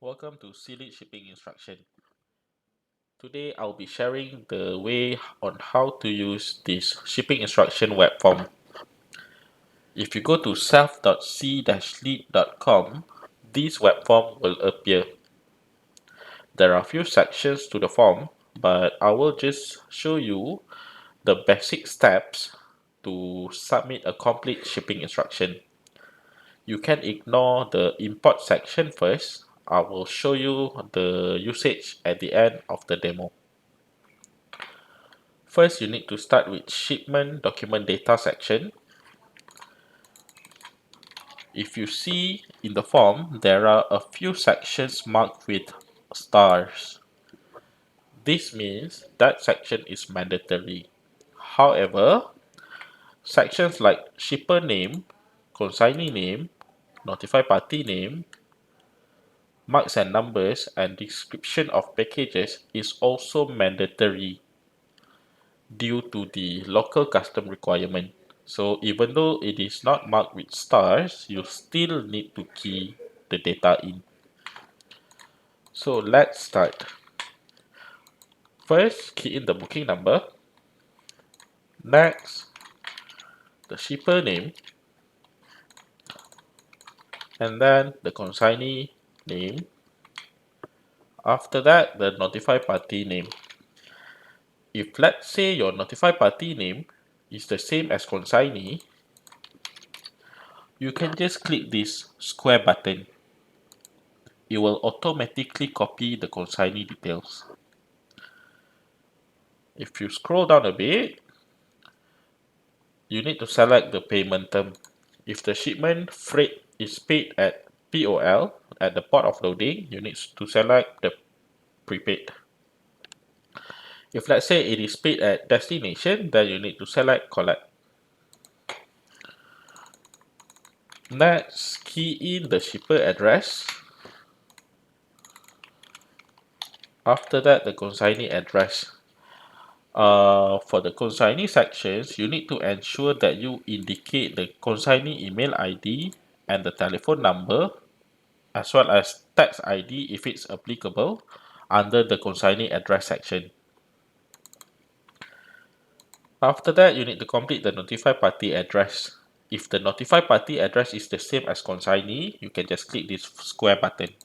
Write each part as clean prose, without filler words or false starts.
Welcome to SeaLead Shipping Instruction. Today I'll be sharing the way on how to use this shipping instruction web form. If you go to self.sea-lead.com, this web form will appear. There are a few sections to the form, but I will just show you the basic steps to submit a complete shipping instruction. You can ignore the import section first. I will show you the usage at the end of the demo. First, you need to start with shipment document data section. If you see in the form, there are a few sections marked with stars. This means that section is mandatory. However, sections like shipper name, consignee name, notified party name, marks and numbers, and description of packages is also mandatory due to the local custom requirement. So even though it is not marked with stars, you still need to key the data in. So let's start. First, key in the booking number. Next, the shipper name. And then the consignee name. After that, the notified party name. If let's say your notified party name is the same as consignee, you can just click this square button. It will automatically copy the consignee details. If you scroll down a bit, you need to select the payment term. If the shipment freight is paid at POL, at the port of loading, you need to select the prepaid. If let's say it is paid at destination, then you need to select collect. Next, key in the shipper address. After that, the consignee address. For the consignee sections, you need to ensure that you indicate the consignee email ID and the telephone number, as well as tax ID if it's applicable, under the consignee address section. After that, you need to complete the notified party address. If the notified party address is the same as consignee, you can just click this square button.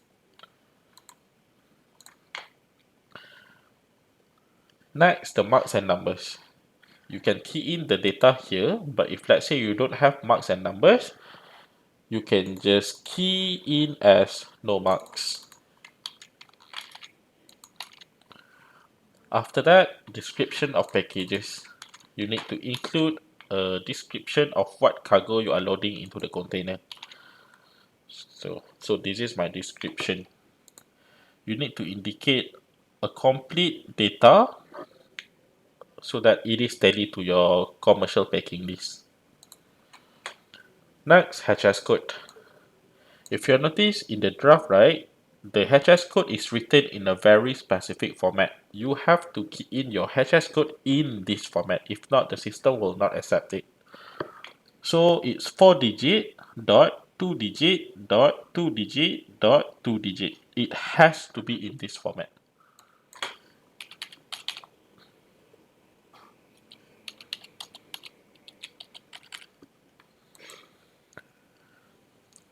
Next, the marks and numbers. You can key in the data here, but if let's say you don't have marks and numbers, you can just key in as no marks. After that, description of packages. You need to include a description of what cargo you are loading into the container. So this is my description. You need to indicate a complete data so that it is tally to your commercial packing list. Next, HS code. If you notice in the draft, right, the HS code is written in a very specific format. You have to key in your HS code in this format. If not, the system will not accept it. So it's 4-digit dot 2-digit dot 2-digit dot 2-digit. It has to be in this format.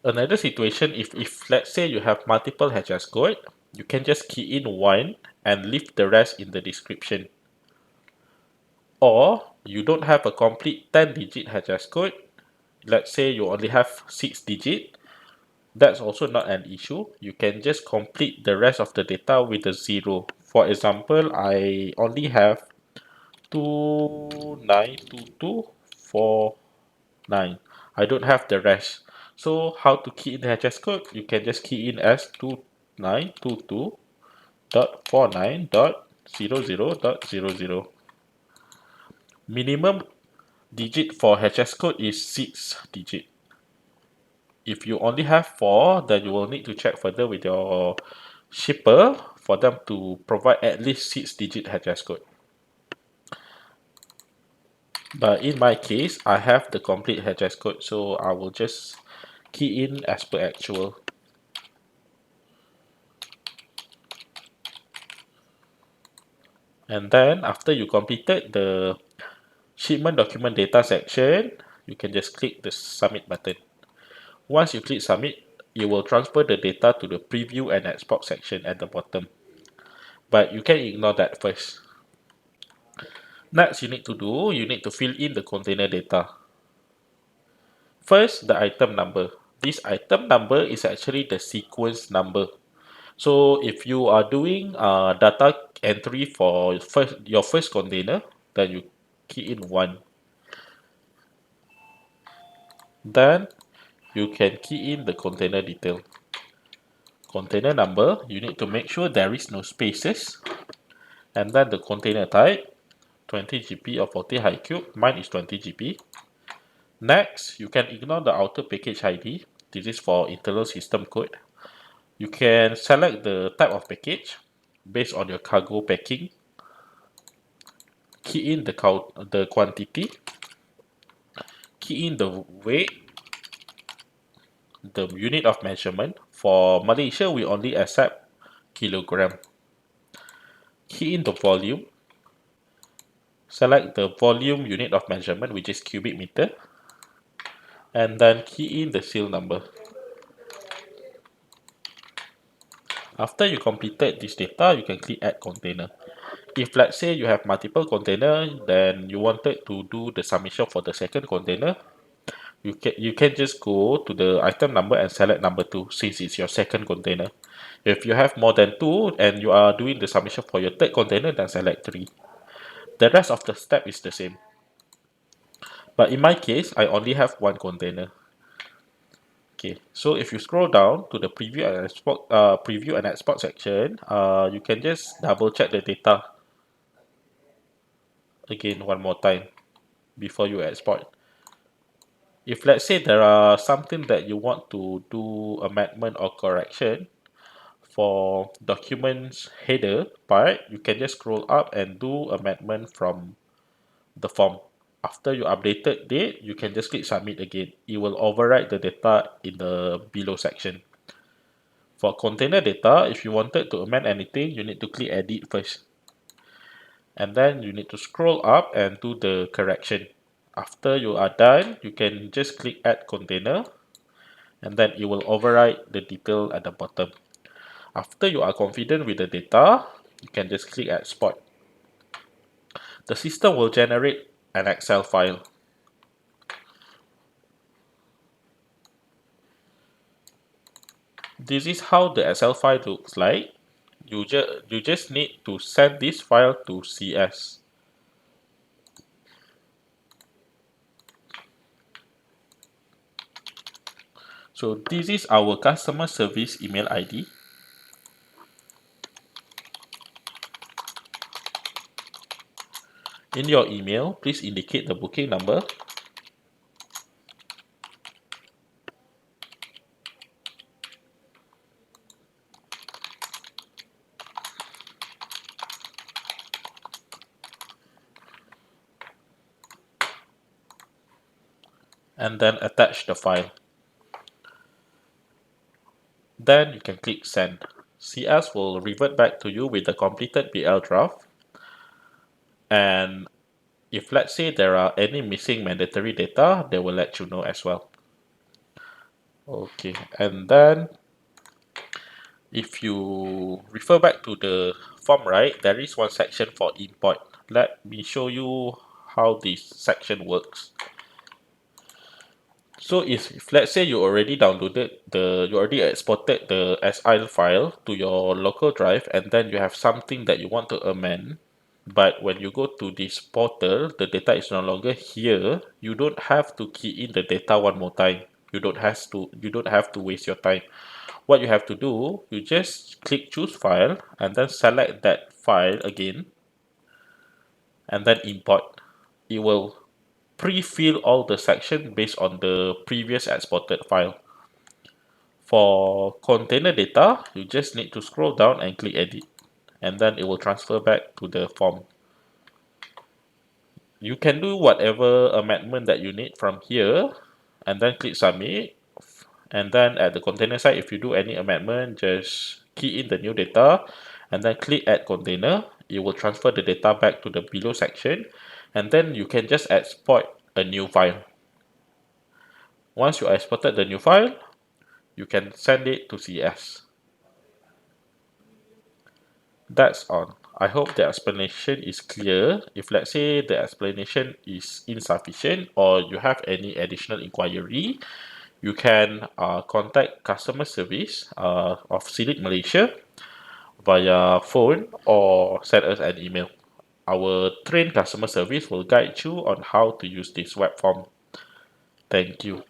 Another situation, if let's say you have multiple HS code, you can just key in one and leave the rest in the description. Or you don't have a complete 10-digit HS code, let's say you only have 6-digit, that's also not an issue. You can just complete the rest of the data with a 0. For example, I only have 292249. I don't have the rest. So how to key in the HS code? You can just key in as 2922.49.00.00. Minimum digit for HS code is 6 digit. If you only have 4, then you will need to check further with your shipper for them to provide at least 6-digit HS code. But in my case, I have the complete HS code, so I will just key in as per actual. And then after you completed the shipment document data section, you can just click the submit button. Once you click submit, it will transfer the data to the preview and export section at the bottom. But you can ignore that first. Next, you need to fill in the container data. First, the item number. This item number is actually the sequence number. So if you are doing data entry for your first container, then you key in 1. Then you can key in the container detail. Container number, you need to make sure there is no spaces. And then the container type, 20 GP or 40 high cube. Mine is 20 GP. Next, you can ignore the outer package ID. This is for internal system code. You can select the type of package based on your cargo packing. Key in the quantity. Key in the weight, the unit of measurement. For Malaysia, we only accept kilogram. Key in the volume. Select the volume unit of measurement, which is cubic meter. And then key in the seal number. After you completed this data, you can click add container. If let's say you have multiple container, then you wanted to do the submission for the second container, you can just go to the item number and select number 2 since it's your second container. If you have more than 2 and you are doing the submission for your third container, then select 3. The rest of the step is the same. But in my case, I only have 1 container. Okay, so if you scroll down to the preview and export section, you can just double check the data again one more time before you export. If let's say there are something that you want to do amendment or correction for documents header part, you can just scroll up and do amendment from the form. After you updated it, you can just click submit again. It will overwrite the data in the below section. For container data, if you wanted to amend anything, you need to click edit first. And then you need to scroll up and do the correction. After you are done, you can just click add container and then it will override the detail at the bottom. After you are confident with the data, you can just click export. The system will generate an Excel file. This is how the Excel file looks like. You just need to send this file to CS. So this is our customer service email ID. In your email, please indicate the booking number. And then attach the file. Then you can click send. CS will revert back to you with the completed BL draft. And if let's say there are any missing mandatory data, they will let you know as well. Okay, and then if you refer back to the form, right, there is one section for import. Let me show you how this section works. So if let's say you already exported the SI file to your local drive and then you have something that you want to amend, but when you go to this portal, the data is no longer here, you don't have to key in the data one more time. You don't have to waste your time. What you have to do, you just click choose file and then select that file again and then import. It will pre-fill all the section based on the previous exported file. For container data, you just need to scroll down and click edit and then it will transfer back to the form. You can do whatever amendment that you need from here and then click submit, and then at the container side, if you do any amendment, just key in the new data and then click add container. it will transfer the data back to the below section, and then you can just export a new file. Once you exported the new file, you can send it to CS. That's all. I hope the explanation is clear. If let's say the explanation is insufficient or you have any additional inquiry, you can contact customer service of SeaLead Malaysia via phone or send us an email. Our trained customer service will guide you on how to use this web form. Thank you.